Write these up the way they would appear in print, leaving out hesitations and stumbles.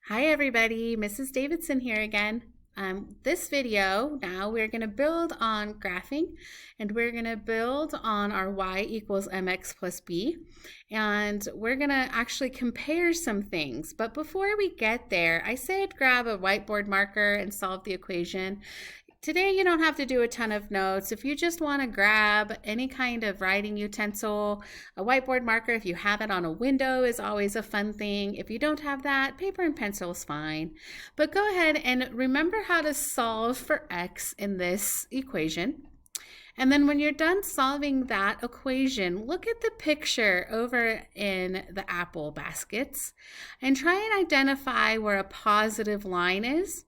Hi everybody, Mrs. Davidson here again. This video, now we're going to build on graphing and we're going to build on our y equals mx plus b, and we're going to actually compare some things. But before we get there, I said grab a whiteboard marker and solve the equation. Today you don't have to do a ton of notes. If you just want to grab any kind of writing utensil, a whiteboard marker, if you have it on a window, is always a fun thing. If you don't have that, paper and pencil is fine. But go ahead and remember how to solve for x in this equation. And then when you're done solving that equation, look at the picture over in the apple baskets and try and identify where a positive line is.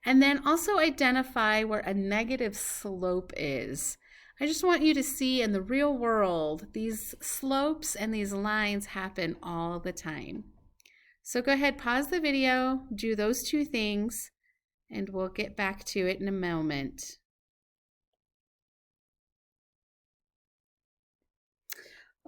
And then also identify where a negative slope is. I just want you to see in the real world, these slopes and these lines happen all the time. So go ahead, pause the video, do those two things, and we'll get back to it in a moment.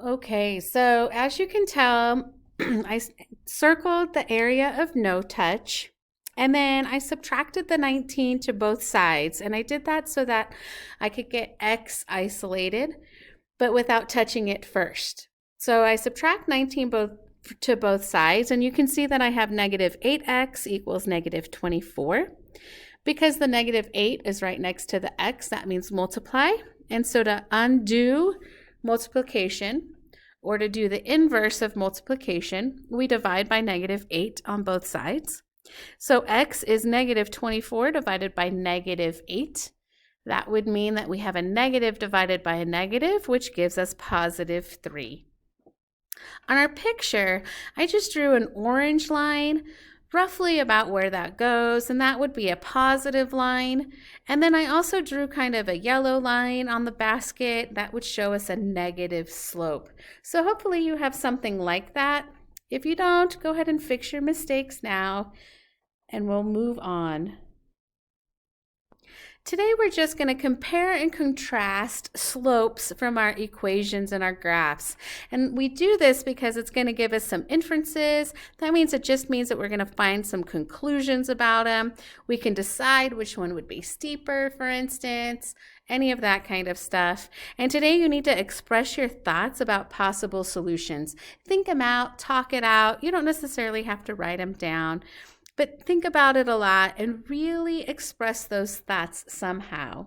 Okay, so as you can tell, I circled the area of no touch. And then I subtracted the 19 to both sides, and I did that so that I could get x isolated, but without touching it first. So I subtract 19 to both sides, and you can see that I have negative 8x equals negative 24. Because the negative 8 is right next to the x, that means multiply. And so to undo multiplication, or to do the inverse of multiplication, we divide by negative 8 on both sides. So x is negative 24 divided by negative 8. That would mean that we have a negative divided by a negative, which gives us positive 3. On our picture, I just drew an orange line, roughly about where that goes, and that would be a positive line. And then I also drew kind of a yellow line on the basket that would show us a negative slope. So hopefully you have something like that. If you don't, go ahead and fix your mistakes now, and we'll move on. Today we're just going to compare and contrast slopes from our equations and our graphs. And we do this because it's going to give us some inferences. That means it just means that we're going to find some conclusions about them. We can decide which one would be steeper, for instance, any of that kind of stuff. And today you need to express your thoughts about possible solutions. Think them out, talk it out. You don't necessarily have to write them down. But think about it a lot and really express those thoughts somehow.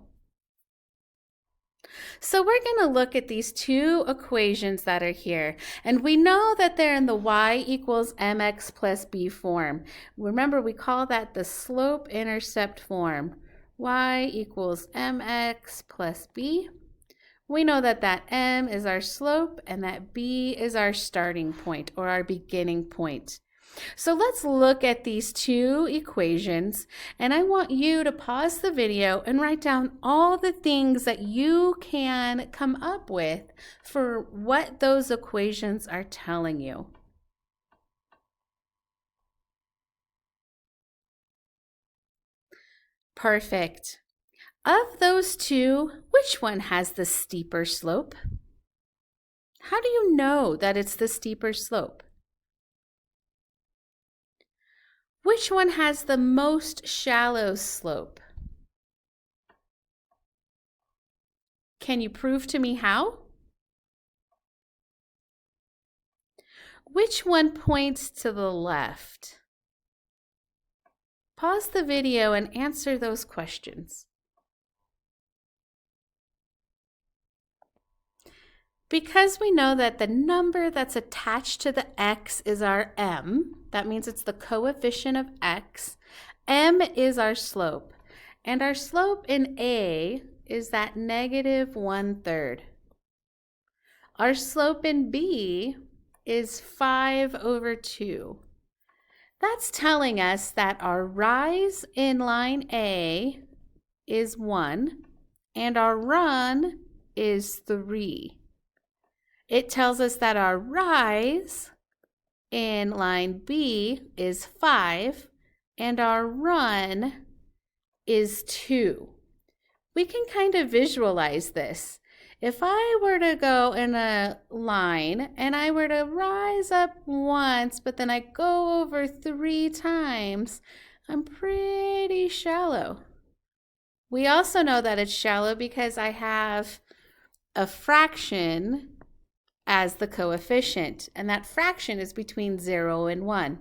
So we're going to look at these two equations that are here. And we know that they're in the y equals mx plus b form. Remember, we call that the slope-intercept form. Y equals mx plus b. We know that that m is our slope and that b is our starting point or our beginning point. So let's look at these two equations, and I want you to pause the video and write down all the things that you can come up with for what those equations are telling you. Perfect. Of those two, which one has the steeper slope? How do you know that it's the steeper slope? Which one has the most shallow slope? Can you prove to me how? Which one points to the left? Pause the video and answer those questions. Because we know that the number that's attached to the x is our m, that means it's the coefficient of x, m is our slope. And our slope in A is that negative 1/3. Our slope in B is 5/2. That's telling us that our rise in line A is 1 and our run is 3. It tells us that our rise in line B is 5 and our run is 2. We can kind of visualize this. If I were to go in a line and I were to rise up once, but then I go over 3 times, I'm pretty shallow. We also know that it's shallow because I have a fraction as the coefficient, and that fraction is between 0 and 1.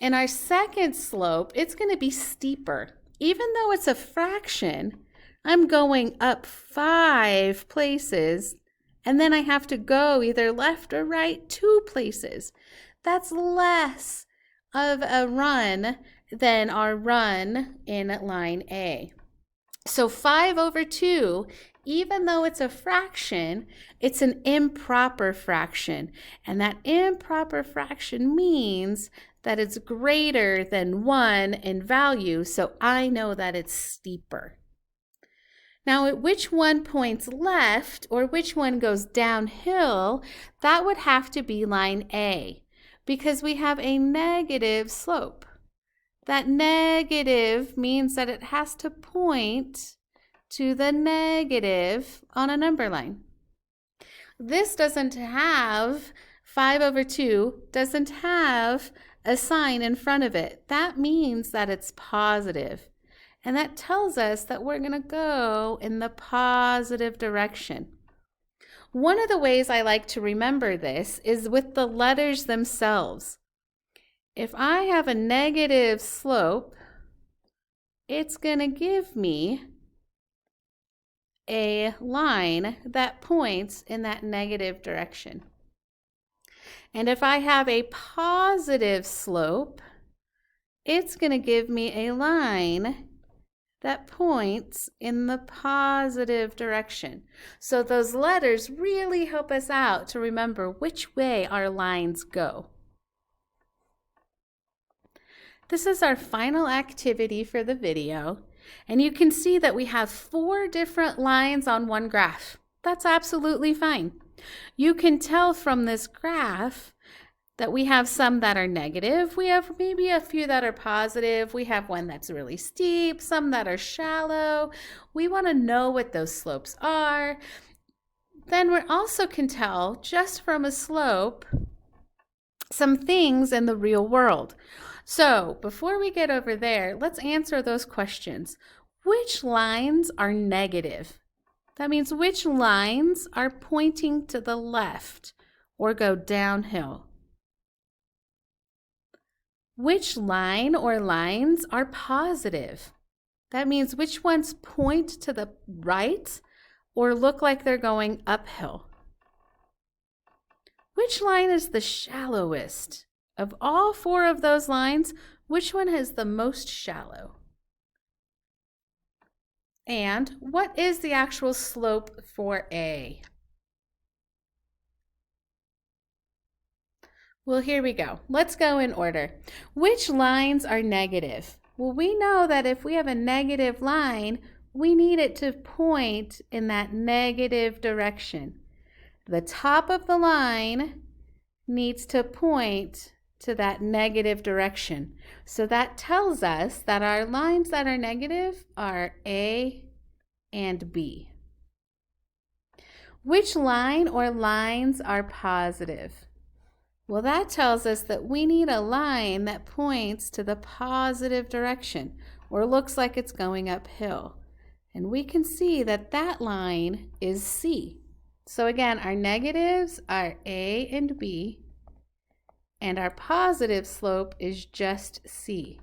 In our second slope, it's going to be steeper. Even though it's a fraction, I'm going up 5 places, and then I have to go either left or right 2 places. That's less of a run than our run in line A. So 5 over 2, even though it's a fraction, it's an improper fraction. And that improper fraction means that it's greater than 1 in value, so I know that it's steeper. Now, which one points left or which one goes downhill, that would have to be line A, because we have a negative slope. That negative means that it has to point to the negative on a number line. This doesn't have 5 over 2, doesn't have a sign in front of it. That means that it's positive. And that tells us that we're going to go in the positive direction. One of the ways I like to remember this is with the letters themselves. If I have a negative slope, it's going to give me a line that points in that negative direction. And if I have a positive slope, it's going to give me a line that points in the positive direction. So those letters really help us out to remember which way our lines go. This is our final activity for the video, and you can see that we have 4 different lines on one graph. That's absolutely fine. You can tell from this graph that we have some that are negative, we have maybe a few that are positive, we have one that's really steep, some that are shallow. We want to know what those slopes are. Then we also can tell just from a slope some things in the real world. So before we get over there, let's answer those questions. Which lines are negative? That means which lines are pointing to the left or go downhill? Which line or lines are positive? That means which ones point to the right or look like they're going uphill? Which line is the shallowest? Of all 4 of those lines, which one is the most shallow? And what is the actual slope for A? Well, here we go. Let's go in order. Which lines are negative? Well, we know that if we have a negative line, we need it to point in that negative direction. The top of the line needs to point to that negative direction. So that tells us that our lines that are negative are A and B. Which line or lines are positive? Well, that tells us that we need a line that points to the positive direction or looks like it's going uphill. And we can see that that line is C. So again, our negatives are A and B, and our positive slope is just C.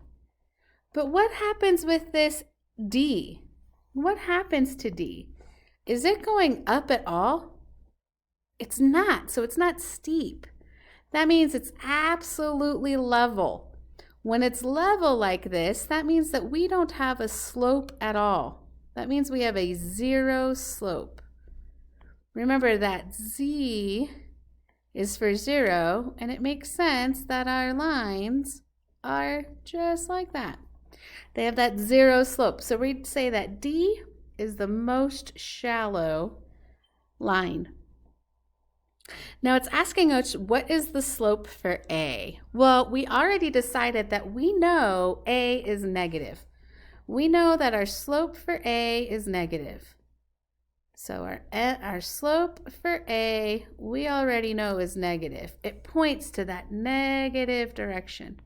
But what happens with this D? What happens to D? Is it going up at all? It's not, so it's not steep. That means it's absolutely level. When it's level like this, that means that we don't have a slope at all. That means we have a 0 slope. Remember that Z is for 0, and it makes sense that our lines are just like that. They have that 0 slope. So we'd say that D is the most shallow line. Now it's asking us, what is the slope for A? Well, we already decided that we know A is negative. We know that our slope for A is negative. So our slope for A, we already know is negative. It points to that negative direction.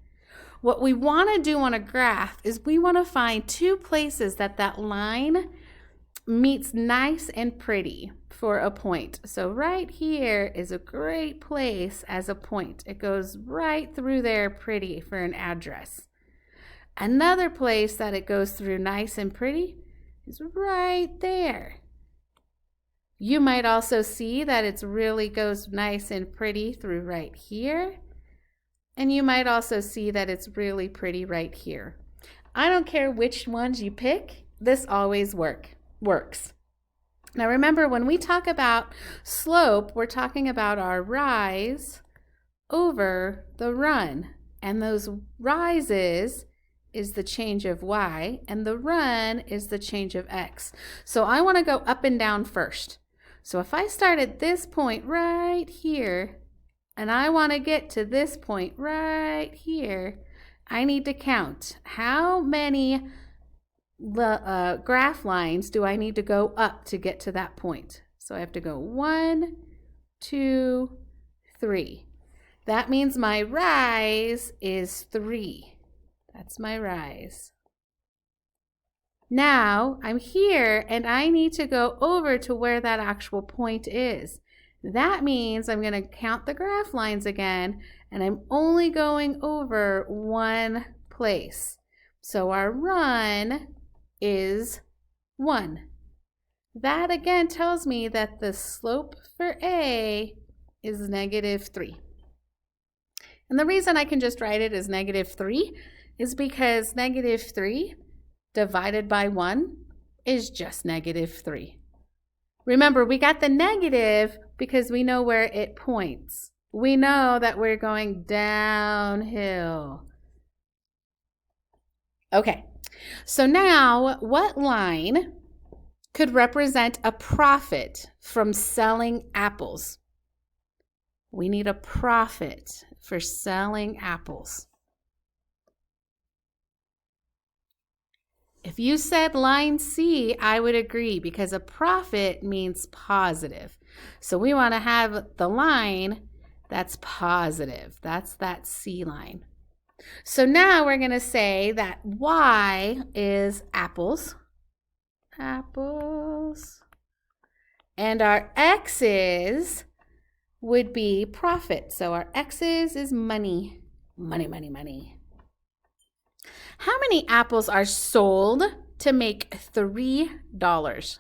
What we want to do on a graph is we want to find two places that line meets nice and pretty for a point. So right here is a great place as a point. It goes right through there pretty for an address. Another place that it goes through nice and pretty is right there. You might also see that it really goes nice and pretty through right here. And you might also see that it's really pretty right here. I don't care which ones you pick, this always works. Now remember, when we talk about slope, we're talking about our rise over the run. And those rises is the change of y, and the run is the change of x. So I want to go up and down first. So if I start at this point right here, and I want to get to this point right here, I need to count how many graph lines do I need to go up to get to that point. So I have to go 1, 2, 3. That means my rise is 3. That's my rise. Now I'm here and I need to go over to where that actual point is. That means I'm going to count the graph lines again, and I'm only going over one place. So our run is 1. That again tells me that the slope for A is -3. And the reason I can just write it as -3 is because -3 divided by 1 is just -3. Remember, we got the negative because we know where it points. We know that we're going downhill. Okay, so now what line could represent a profit from selling apples? We need a profit for selling apples. If you said line C, I would agree because a profit means positive. So we want to have the line that's positive. That's that C line. So now we're going to say that Y is apples. Apples. And our X's would be profit. So our X's is money. Money, money, money. How many apples are sold to make $3?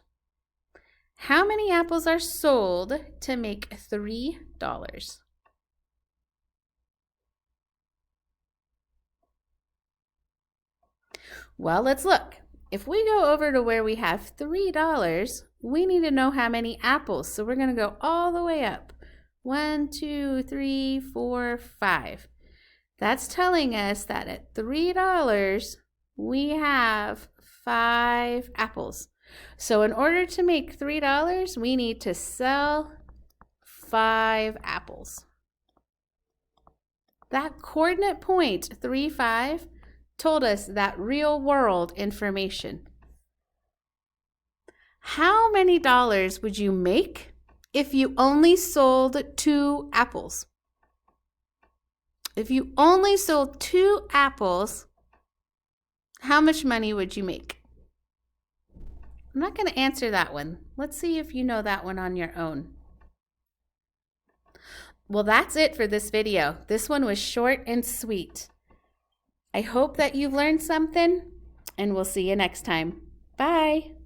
How many apples are sold to make $3? Well, let's look. If we go over to where we have $3, we need to know how many apples. So we're going to go all the way up. 1, 2, 3, 4, 5. That's telling us that at $3, we have 5 apples. So in order to make $3, we need to sell 5 apples. That coordinate point, 3, 5, told us that real world information. How many dollars would you make if you only sold 2 apples? If you only sold 2 apples, how much money would you make? I'm not going to answer that one. Let's see if you know that one on your own. Well, that's it for this video. This one was short and sweet. I hope that you've learned something, and we'll see you next time. Bye.